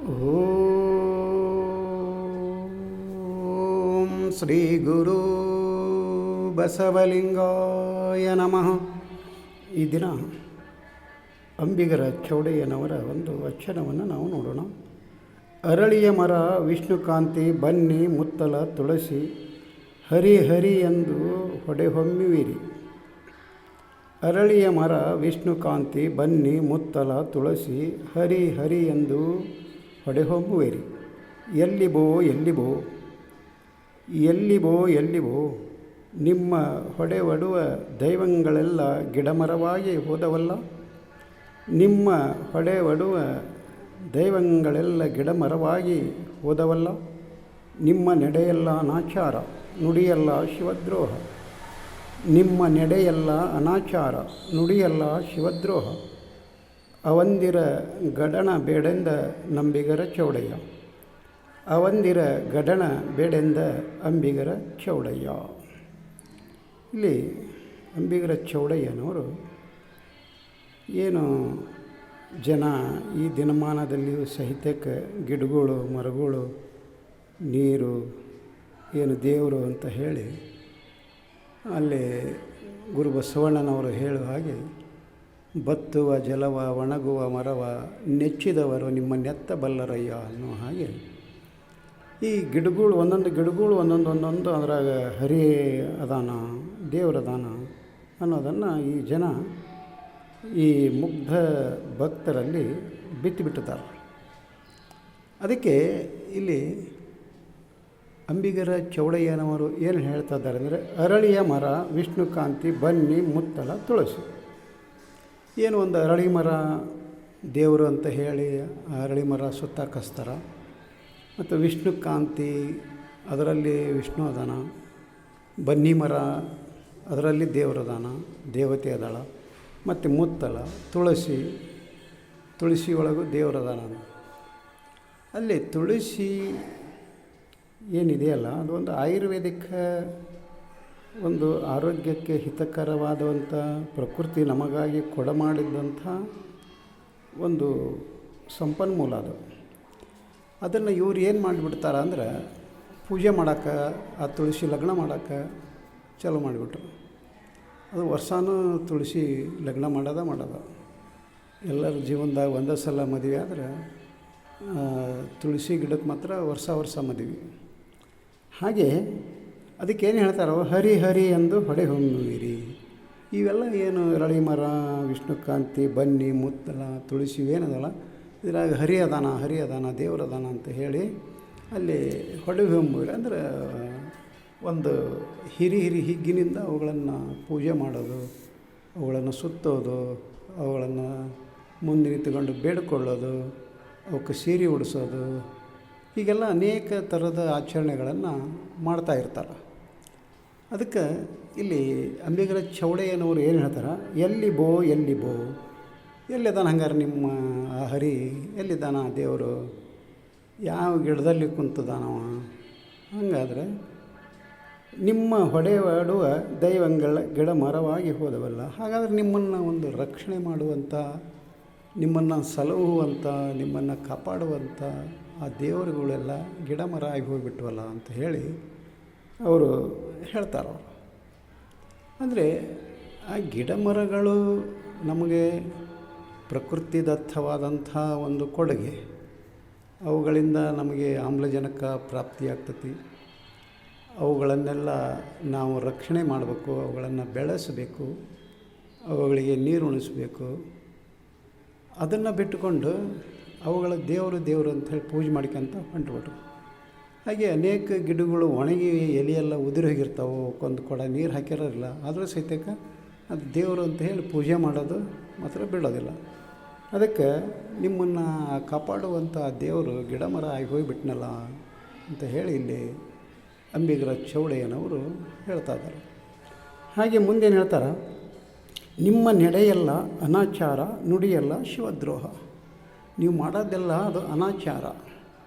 ಓಂ ಶ್ರೀ ಗುರು ಬಸವಲಿಂಗಾಯ ನಮಃ. ಈ ದಿನ ಅಂಬಿಗರ ಚೌಡಯ್ಯನವರ ಒಂದು ವಚನವನ್ನು ನಾವು ನೋಡೋಣ. ಅರಳಿಯ ಮರ ವಿಷ್ಣುಕಾಂತಿ ಬನ್ನಿ ಮುತ್ತಲ ತುಳಸಿ ಹರಿ ಹರಿ ಎಂದು ಹೊಡೆಹೊಮ್ಮಿವಿರಿ. ಅರಳಿಯ ಮರ ವಿಷ್ಣುಕಾಂತಿ ಬನ್ನಿ ಮುತ್ತಲ ತುಳಸಿ ಹರಿ ಹರಿ ಎಂದು ಹೊಡೆಹೊಮ್ಮುವಿರಿ. ಎಲ್ಲಿಬೋ ಎಲ್ಲಿಬೋ ಎಲ್ಲಿಬೋ ಎಲ್ಲಿಬೋ ನಿಮ್ಮ ಹೊಡೆವಡುವ ದೈವಗಳೆಲ್ಲ ಗಿಡಮರವಾಗಿ ಹೋದವಲ್ಲ. ನಿಮ್ಮ ಹೊಡೆವಡುವ ದೈವಗಳೆಲ್ಲ ಗಿಡಮರವಾಗಿ ಹೋದವಲ್ಲ. ನಿಮ್ಮ ನಡೆಯೆಲ್ಲ ಅನಾಚಾರ ನುಡಿಯಲ್ಲ ಶಿವದ್ರೋಹ. ನಿಮ್ಮ ನಡೆಯೆಲ್ಲ ಅನಾಚಾರ ನುಡಿಯಲ್ಲ ಶಿವದ್ರೋಹ. ಅವಂದಿರ ಗಡಣ ಬೇಡೆಂದ ನಂಬಿಗರ ಚೌಡಯ್ಯ. ಅವಂದಿರ ಗಡಣ ಬೇಡೆಂದ ಅಂಬಿಗರ ಚೌಡಯ್ಯ. ಇಲ್ಲಿ ಅಂಬಿಗರ ಚೌಡಯ್ಯನವರು ಏನು ಜನ ಈ ದಿನಮಾನದಲ್ಲಿಯೂ ಸಹಿತಕ್ಕೆ ಗಿಡಗಳು ಮರಗಳು ನೀರು ಏನು ದೇವರು ಅಂತ ಹೇಳಿ ಅಲ್ಲಿ ಗುರು ಬಸವಣ್ಣನವರು ಹೇಳುವ ಹಾಗೆ ಬತ್ತುವ ಜಲವ ಒಣಗುವ ಮರವ ನೆಚ್ಚಿದವರು ನಿಮ್ಮ ನೆತ್ತ ಬಲ್ಲರಯ್ಯ ಅನ್ನೋ ಹಾಗೆ ಈ ಗಿಡಗಳು ಒಂದೊಂದು ಅದ್ರಾಗ ಹರಿ ಅದಾನ ದೇವರದಾನ ಅನ್ನೋದನ್ನು ಈ ಜನ ಈ ಮುಗ್ಧ ಭಕ್ತರಲ್ಲಿ ಬಿತ್ತುಬಿಟ್ಟಿದ್ದಾರೆ. ಅದಕ್ಕೆ ಇಲ್ಲಿ ಅಂಬಿಗರ ಚೌಡಯ್ಯನವರು ಏನು ಹೇಳ್ತಾ ಇದ್ದಾರೆ ಅಂದರೆ, ಅರಳಿಯ ಮರ ವಿಷ್ಣುಕಾಂತಿ ಬನ್ನಿ ಮುತ್ತಲ ತುಳಸಿ. ಏನು ಒಂದು ಅರಳಿ ಮರ ದೇವರು ಅಂತ ಹೇಳಿ ಅರಳಿ ಮರ ಸುತ್ತ ಕಸ್ತಾರ. ಮತ್ತು ವಿಷ್ಣುಕಾಂತಿ ಅದರಲ್ಲಿ ವಿಷ್ಣು ಅದಾನ. ಬನ್ನಿ ಮರ ಅದರಲ್ಲಿ ದೇವರದಾನ, ದೇವತೆ ಅದಾಳ. ಮತ್ತು ಮುತ್ತಲ ತುಳಸಿ ಒಳಗೂ ದೇವರದಾನ. ಅಲ್ಲಿ ತುಳಸಿ ಏನಿದೆಯಲ್ಲ ಅದು ಒಂದು ಆಯುರ್ವೇದಿಕ ಒಂದು ಆರೋಗ್ಯಕ್ಕೆ ಹಿತಕರವಾದಂಥ ಪ್ರಕೃತಿ ನಮಗಾಗಿ ಕೊಡಮಾಡಿದಂಥ ಒಂದು ಸಂಪನ್ಮೂಲ ಅದು. ಅದನ್ನು ಇವ್ರು ಏನು ಮಾಡಿಬಿಡ್ತಾರೆ ಅಂದ್ರೆ, ಪೂಜೆ ಮಾಡೋಕ್ಕೆ ಆ ತುಳಸಿ ಲಗ್ನ ಮಾಡೋಕ್ಕೆ ಚಾಲೂ ಮಾಡಿಬಿಟ್ರು. ಅದು ವರ್ಷವೂ ತುಳಸಿ ಲಗ್ನ ಮಾಡೋದ ಎಲ್ಲರ ಜೀವನದಾಗ ಒಂದೇ ಸಲ ಮದುವೆ ಆದರೆ ತುಳಸಿ ಗಿಡಕ್ಕೆ ಮಾತ್ರ ವರ್ಷ ಮದುವೆ. ಹಾಗೆ ಅದಕ್ಕೇನು ಹೇಳ್ತಾರೋ ಹರಿ ಹರಿ ಎಂದು ಹೊಡೆಹೊಮ್ಮುವಿರಿ. ಇವೆಲ್ಲ ಏನು ಅರಳಿ ಮರ ವಿಷ್ಣುಕಾಂತಿ ಬನ್ನಿ ಮುತ್ತಲ ತುಳಸಿ ಏನದಲ್ಲ ಇದ್ರಾಗ ಹರಿ ಅದಾನ ದೇವರದಾನ ಅಂತ ಹೇಳಿ ಅಲ್ಲಿ ಹೊಡೆಹೊಮ್ಮುವಿರಿ. ಅಂದರೆ ಒಂದು ಹಿರಿ ಹಿಗ್ಗಿನಿಂದ ಅವುಗಳನ್ನು ಪೂಜೆ ಮಾಡೋದು, ಅವುಗಳನ್ನು ಸುತ್ತೋದು, ಅವುಗಳನ್ನು ಮುಂದೆ ನಿಂತುಕೊಂಡು ಬೇಡಿಕೊಳ್ಳೋದು, ಅವಕ್ಕೆ ಸೀರೆ ಉಡಿಸೋದು, ಹೀಗೆಲ್ಲ ಅನೇಕ ಥರದ ಆಚರಣೆಗಳನ್ನು ಮಾಡ್ತಾಯಿರ್ತಾರೆ. ಅದಕ್ಕೆ ಇಲ್ಲಿ ಅಂಬಿಗರ ಚೌಡಯ್ಯನವರು ಏನು ಹೇಳ್ತಾರೆ, ಎಲ್ಲಿಬೋ ಎಲ್ಲಿದ್ದಾನ ಹಂಗಾರೆ ನಿಮ್ಮ ಆ ಹರಿ ಎಲ್ಲಿದ್ದಾನ ದೇವರು, ಯಾವ ಗಿಡದಲ್ಲಿ ಕುಂತದಾನವ. ಹಾಗಾದರೆ ನಿಮ್ಮ ಹೊಡೆವಾಡುವ ದೈವಗಳ ಗಿಡ ಮರವಾಗಿ ಹೋದವಲ್ಲ. ಹಾಗಾದರೆ ನಿಮ್ಮನ್ನು ಒಂದು ರಕ್ಷಣೆ ಮಾಡುವಂಥ, ನಿಮ್ಮನ್ನು ಸಲಹುವಂಥ, ನಿಮ್ಮನ್ನು ಕಾಪಾಡುವಂಥ ಆ ದೇವರುಗಳೆಲ್ಲ ಗಿಡ ಮರ ಆಗಿ ಹೋಗಿಬಿಟ್ವಲ್ಲ ಅಂತ ಹೇಳಿ ಅವರು ಹೇಳ್ತಾರೆ. ಅಂದರೆ ಆ ಗಿಡ ಮರಗಳು ನಮಗೆ ಪ್ರಕೃತಿದತ್ತವಾದಂಥ ಒಂದು ಕೊಡುಗೆ. ಅವುಗಳಿಂದ ನಮಗೆ ಆಮ್ಲಜನಕ ಪ್ರಾಪ್ತಿಯಾಗ್ತತಿ. ಅವುಗಳನ್ನೆಲ್ಲ ನಾವು ರಕ್ಷಣೆ ಮಾಡಬೇಕು, ಅವುಗಳನ್ನು ಬೆಳೆಸಬೇಕು, ಅವುಗಳಿಗೆ ನೀರು ಉಣಿಸಬೇಕು. ಅದನ್ನು ಬಿಟ್ಟುಕೊಂಡು ಅವುಗಳ ದೇವರು ಅಂಥೇಳಿ ಪೂಜೆ ಮಾಡ್ಕೊಂತ ಹೊಂಟ್ಬಿಟ್ರು. ಹಾಗೆ ಅನೇಕ ಗಿಡಗಳು ಒಣಗಿ ಎಲೆಯೆಲ್ಲ ಉದುರಿ ಹೋಗಿರ್ತಾವೆ, ಒಂದು ಕೊಡ ನೀರು ಹಾಕಿರೋದಿಲ್ಲ. ಆದರೂ ಸಹಿತಕ್ಕೆ ಅದು ದೇವರು ಅಂತ ಹೇಳಿ ಪೂಜೆ ಮಾಡೋದು ಮಾತ್ರ ಬಿಡೋದಿಲ್ಲ. ಅದಕ್ಕೆ ನಿಮ್ಮನ್ನು ಕಾಪಾಡುವಂಥ ದೇವರು ಗಿಡ ಮರ ಆಗಿ ಹೋಗಿಬಿಟ್ನಲ್ಲ ಅಂತ ಹೇಳಿ ಇಲ್ಲಿ ಅಂಬಿಗರ ಚೌಡಯ್ಯನವರು ಹೇಳ್ತಾ ಇದ್ದಾರೆ. ಹಾಗೆ ಮುಂದೇನು ಹೇಳ್ತಾರೆ, ನಿಮ್ಮ ನಡೆಯೆಲ್ಲ ಅನಾಚಾರ ನುಡಿಯಲ್ಲ ಶಿವದ್ರೋಹ. ನೀವು ಮಾಡೋದೆಲ್ಲ ಅದು ಅನಾಚಾರ.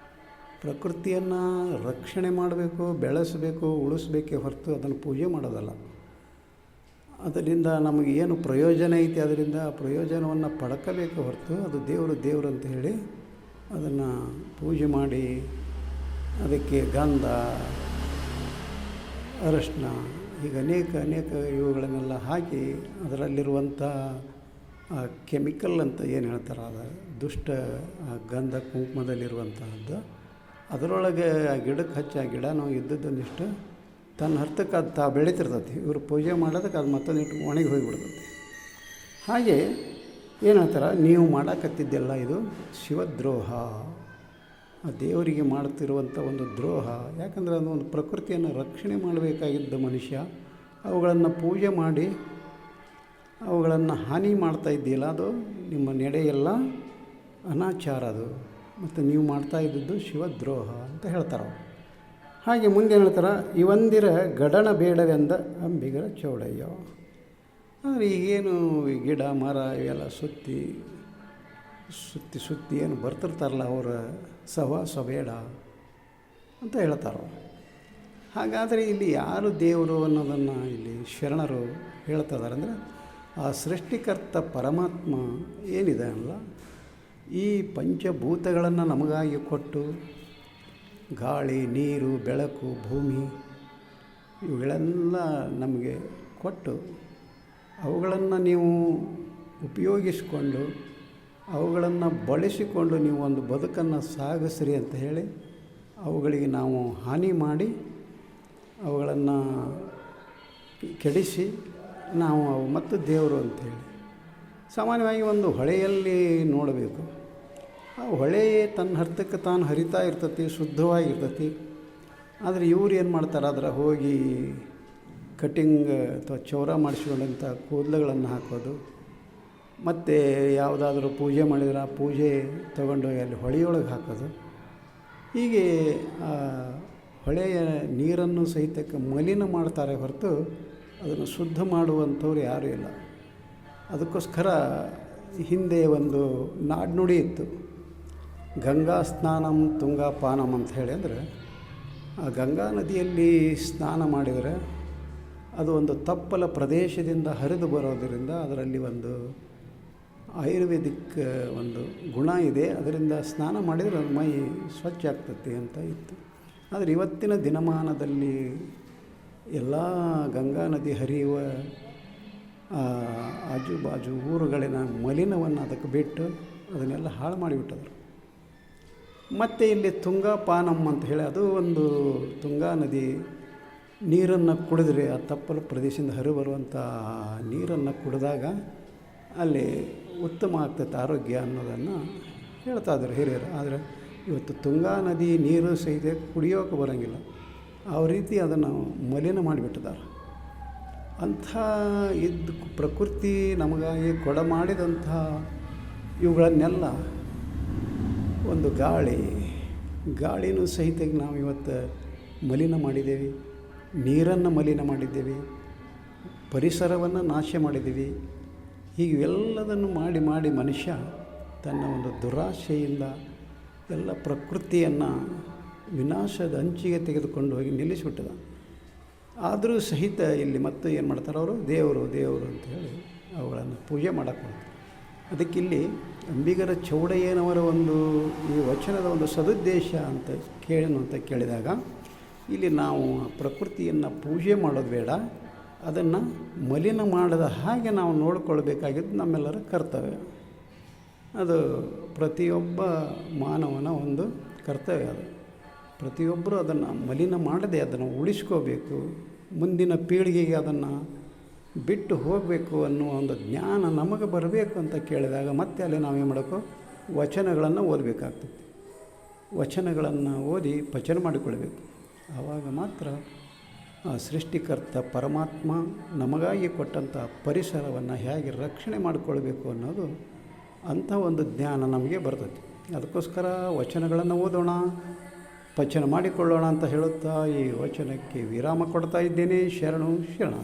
ಪ್ರಕೃತಿಯನ್ನು ರಕ್ಷಣೆ ಮಾಡಬೇಕು, ಬೆಳೆಸಬೇಕು, ಉಳಿಸ್ಬೇಕೇ ಹೊರತು ಅದನ್ನು ಪೂಜೆ ಮಾಡೋದಲ್ಲ. ಅದರಿಂದ ನಮಗೆ ಏನು ಪ್ರಯೋಜನ ಐತಿ ಅದರಿಂದ ಪ್ರಯೋಜನವನ್ನು ಪಡ್ಕೋಬೇಕು ಹೊರತು ಅದು ದೇವರು ಅಂತ ಹೇಳಿ ಅದನ್ನು ಪೂಜೆ ಮಾಡಿ ಅದಕ್ಕೆ ಗಂಧ, ಅರಶಿನ, ಈಗ ಅನೇಕ ಇವುಗಳನ್ನೆಲ್ಲ ಹಾಕಿ ಅದರಲ್ಲಿರುವಂಥ ಕೆಮಿಕಲ್ ಅಂತ ಏನು ಹೇಳ್ತಾರೆ, ಅದು ದುಷ್ಟ ಗಂಧ ಕುಂಕುಮದಲ್ಲಿರುವಂತಹದ್ದು ಅದರೊಳಗೆ ಆ ಗಿಡಕ್ಕೆ ಹಚ್ಚಿ ಆ ಗಿಡನೂ ಇದ್ದದ್ದೊಂದಿಷ್ಟು ತನ್ನ ಹರ್ತಕ್ಕೆ ಅದು ಬೆಳೀತಿರ್ತೈತಿ. ಇವರು ಪೂಜೆ ಮಾಡೋದಕ್ಕೆ ಅದು ಮತ್ತೊಂದಿಟ್ಟು ಒಣಗಿ ಹೋಗಿಬಿಡ್ತೈತಿ. ಹಾಗೆ ಏನು ಹೇಳ್ತಾರೆ, ನೀವು ಮಾಡಕತ್ತಿದ್ದೆಲ್ಲ ಇದು ಶಿವದ್ರೋಹ, ಆ ದೇವರಿಗೆ ಮಾಡುತ್ತಿರುವಂಥ ಒಂದು ದ್ರೋಹ. ಯಾಕಂದರೆ ಅದು ಒಂದು ಪ್ರಕೃತಿಯನ್ನು ರಕ್ಷಣೆ ಮಾಡಬೇಕಾಗಿದ್ದ ಮನುಷ್ಯ ಅವುಗಳನ್ನು ಪೂಜೆ ಮಾಡಿ ಅವುಗಳನ್ನು ಹಾನಿ ಮಾಡ್ತಾ ಇದ್ದೀಲ್ಲ, ಅದು ನಿಮ್ಮ ನಡೆಯೆಲ್ಲ ಅನಾಚಾರ ಅದು, ಮತ್ತು ನೀವು ಮಾಡ್ತಾ ಇದ್ದದ್ದು ಶಿವದ್ರೋಹ ಅಂತ ಹೇಳ್ತಾರೆ. ಹಾಗೆ ಮುಂದೆ ಹೇಳ್ತಾರೆ, ಇವಂದಿರ ಗಡಣ ಬೇಡವೆಂದ ಅಂಬಿಗರ ಚೌಡಯ್ಯ. ಅಂದರೆ ಈಗೇನು ಈ ಗಿಡ ಮರ ಇವೆಲ್ಲ ಸುತ್ತಿ ಏನು ಬರ್ತಿರ್ತಾರಲ್ಲ ಅವರ ಸಹವಾಸ ಬೇಡ ಅಂತ ಹೇಳ್ತಾರೆ. ಹಾಗಾದರೆ ಇಲ್ಲಿ ಯಾರು ದೇವರು ಅನ್ನೋದನ್ನು ಇಲ್ಲಿ ಶರಣರು ಹೇಳ್ತಿದ್ದಾರೆ ಅಂದರೆ, ಆ ಸೃಷ್ಟಿಕರ್ತ ಪರಮಾತ್ಮ ಏನಿದೆ ಅಲ್ಲ, ಈ ಪಂಚಭೂತಗಳನ್ನು ನಮಗಾಗಿ ಕೊಟ್ಟು ಗಾಳಿ, ನೀರು, ಬೆಳಕು, ಭೂಮಿ ಇವುಗಳೆಲ್ಲ ನಮಗೆ ಕೊಟ್ಟು ಅವುಗಳನ್ನು ನೀವು ಉಪಯೋಗಿಸಿಕೊಂಡು ಅವುಗಳನ್ನು ಬಳಸಿಕೊಂಡು ನೀವು ಒಂದು ಬದುಕನ್ನು ಸಾಗಿಸ್ರಿ ಅಂತ ಹೇಳಿ ಅವುಗಳಿಗೆ ನಾವು ಹಾನಿ ಮಾಡಿ ಅವುಗಳನ್ನು ಕೆಡಿಸಿ ನಾವು ಅವು ಮತ್ತು ದೇವರು ಅಂಥೇಳಿ ಸಾಮಾನ್ಯವಾಗಿ ಒಂದು ಹೊಳೆಯಲ್ಲಿ ನೋಡಬೇಕು. ಆ ಹೊಳೆ ತನ್ನ ಹರ್ತಕ್ಕೆ ತಾನು ಹರಿತಾ ಇರ್ತತಿ, ಶುದ್ಧವಾಗಿರ್ತತಿ. ಆದರೆ ಇವ್ರು ಏನು ಮಾಡ್ತಾರೆ, ಅದರ ಹೋಗಿ ಕಟಿಂಗ್ ಅಥವಾ ಚೌರ ಮಾಡಿಸ್ಕೊಂಡಂಥ ಕೂದಲುಗಳನ್ನು ಹಾಕೋದು, ಮತ್ತು ಯಾವುದಾದ್ರೂ ಪೂಜೆ ಮಾಡಿದ್ರೆ ಆ ಪೂಜೆ ತೊಗೊಂಡೋಗಿ ಅಲ್ಲಿ ಹೊಳೆಯೊಳಗೆ ಹಾಕೋದು. ಹೀಗೆ ಹೊಳೆಯ ನೀರನ್ನು ಸಹಿತಕ್ಕೆ ಮಲಿನ ಮಾಡ್ತಾರೆ ಹೊರತು ಅದನ್ನು ಶುದ್ಧ ಮಾಡುವಂಥವ್ರು ಯಾರೂ ಇಲ್ಲ. ಅದಕ್ಕೋಸ್ಕರ ಹಿಂದೆ ಒಂದು ನಾಡುನುಡಿ ಇತ್ತು, ಗಂಗಾ ಸ್ನಾನಂ ತುಂಗಾ ಪಾನಂ ಅಂತ ಹೇಳಿ. ಅಂದರೆ ಆ ಗಂಗಾ ನದಿಯಲ್ಲಿ ಸ್ನಾನ ಮಾಡಿದರೆ ಅದು ಒಂದು ತಪ್ಪಲ ಪ್ರದೇಶದಿಂದ ಹರಿದು ಬರೋದರಿಂದ ಅದರಲ್ಲಿ ಒಂದು ಆಯುರ್ವೇದಿಕ್ ಒಂದು ಗುಣ ಇದೆ, ಅದರಿಂದ ಸ್ನಾನ ಮಾಡಿದರೆ ಮೈ ಸ್ವಚ್ಛ ಆಗ್ತದೆ ಅಂತ ಇತ್ತು. ಆದರೆ ಇವತ್ತಿನ ದಿನಮಾನದಲ್ಲಿ ಎಲ್ಲ ಗಂಗಾ ನದಿ ಹರಿಯುವ ಆಜುಬಾಜು ಊರುಗಳಿನ ಮಲಿನವನ್ನು ಅದಕ್ಕೆ ಬಿಟ್ಟು ಅದನ್ನೆಲ್ಲ ಹಾಳು ಮಾಡಿಬಿಟ್ಟರು. ಮತ್ತು ಇಲ್ಲಿ ತುಂಗಾ ಪಾನಂ ಅಂತ ಹೇಳಿ, ಅದು ಒಂದು ತುಂಗಾ ನದಿ ನೀರನ್ನು ಕುಡಿದ್ರೆ ಆ ತಪ್ಪಲು ಪ್ರದೇಶದಿಂದ ಹರಿಬರುವಂಥ ನೀರನ್ನು ಕುಡಿದಾಗ ಅಲ್ಲಿ ಉತ್ತಮ ಆಗ್ತೈತೆ ಆರೋಗ್ಯ ಅನ್ನೋದನ್ನು ಹೇಳ್ತಾ ಇದ್ದಾರೆ ಹಿರಿಯರು. ಆದರೆ ಇವತ್ತು ತುಂಗಾ ನದಿ ನೀರು ಸಹಿತ ಕುಡಿಯೋಕೆ ಬರೋಂಗಿಲ್ಲ, ಆ ರೀತಿ ಅದನ್ನು ಮಲಿನ ಮಾಡಿಬಿಟ್ಟಿದ್ದಾರೆ. ಅಂಥ ಇದ್ದು ಪ್ರಕೃತಿ ನಮಗಾಗಿ ಕೊಡಮಾಡಿದಂಥ ಇವುಗಳನ್ನೆಲ್ಲ ಒಂದು ಗಾಳಿನೂ ಸಹಿತ ನಾವು ಇವತ್ತು ಮಲಿನ ಮಾಡಿದ್ದೇವೆ, ನೀರನ್ನು ಮಲಿನ ಮಾಡಿದ್ದೇವೆ, ಪರಿಸರವನ್ನು ನಾಶ ಮಾಡಿದ್ದೀವಿ. ಹೀಗೆ ಎಲ್ಲದನ್ನು ಮಾಡಿ ಮನುಷ್ಯ ತನ್ನ ಒಂದು ದುರಾಶೆಯಿಂದ ಎಲ್ಲ ಪ್ರಕೃತಿಯನ್ನು ವಿನಾಶದ ಅಂಚಿಗೆ ತೆಗೆದುಕೊಂಡು ಹೋಗಿ ನಿಲ್ಲಿಸಿಬಿಟ್ಟಿದ. ಆದರೂ ಸಹಿತ ಇಲ್ಲಿ ಮತ್ತು ಏನು ಮಾಡ್ತಾರೆ ಅವರು, ದೇವರು ಅಂತ ಹೇಳಿ ಅವುಗಳನ್ನು ಪೂಜೆ ಮಾಡೋಕ್ಕೆ ಮಾಡ್ತಾರೆ. ಅದಕ್ಕಿಲ್ಲಿ ಅಂಬಿಗರ ಚೌಡಯ್ಯನವರ ಒಂದು ಈ ವಚನದ ಒಂದು ಸದುದ್ದೇಶ ಅಂತ ಕೇಳಿದಾಗ, ಇಲ್ಲಿ ನಾವು ಪ್ರಕೃತಿಯನ್ನು ಪೂಜೆ ಮಾಡೋದು ಬೇಡ, ಅದನ್ನು ಮಲಿನ ಮಾಡದ ಹಾಗೆ ನಾವು ನೋಡಿಕೊಳ್ಬೇಕಾಗಿದ್ದು ನಮ್ಮೆಲ್ಲರ ಕರ್ತವ್ಯ. ಅದು ಪ್ರತಿಯೊಬ್ಬ ಮಾನವನ ಒಂದು ಕರ್ತವ್ಯ. ಅದು ಪ್ರತಿಯೊಬ್ಬರು ಅದನ್ನು ಮಲಿನ ಮಾಡದೆ ಅದನ್ನು ಉಳಿಸ್ಕೋಬೇಕು, ಮುಂದಿನ ಪೀಳಿಗೆಗೆ ಅದನ್ನು ಬಿಟ್ಟು ಹೋಗಬೇಕು ಅನ್ನುವ ಒಂದು ಜ್ಞಾನ ನಮಗೆ ಬರಬೇಕು ಅಂತ ಕೇಳಿದಾಗ ಮತ್ತೆ ಅಲ್ಲಿ ನಾವೇನು ಮಾಡಬೇಕು, ವಚನಗಳನ್ನು ಓದಬೇಕಾಗ್ತದೆ. ವಚನಗಳನ್ನು ಓದಿ ಪಚನ ಮಾಡಿಕೊಳ್ಬೇಕು. ಆವಾಗ ಮಾತ್ರ ಆ ಸೃಷ್ಟಿಕರ್ತ ಪರಮಾತ್ಮ ನಮಗಾಗಿ ಕೊಟ್ಟಂಥ ಪರಿಸರವನ್ನು ಹೇಗೆ ರಕ್ಷಣೆ ಮಾಡಿಕೊಳ್ಬೇಕು ಅನ್ನೋದು ಅಂಥ ಒಂದು ಜ್ಞಾನ ನಮಗೆ ಬರ್ತದೆ. ಅದಕ್ಕೋಸ್ಕರ ವಚನಗಳನ್ನು ಓದೋಣ, ಪಚನ ಮಾಡಿಕೊಳ್ಳೋಣ ಅಂತ ಹೇಳುತ್ತಾ ಈ ವಚನಕ್ಕೆ ವಿರಾಮ ಕೊಡ್ತಾ ಇದ್ದೇನೆ. ಶರಣು ಶರಣ.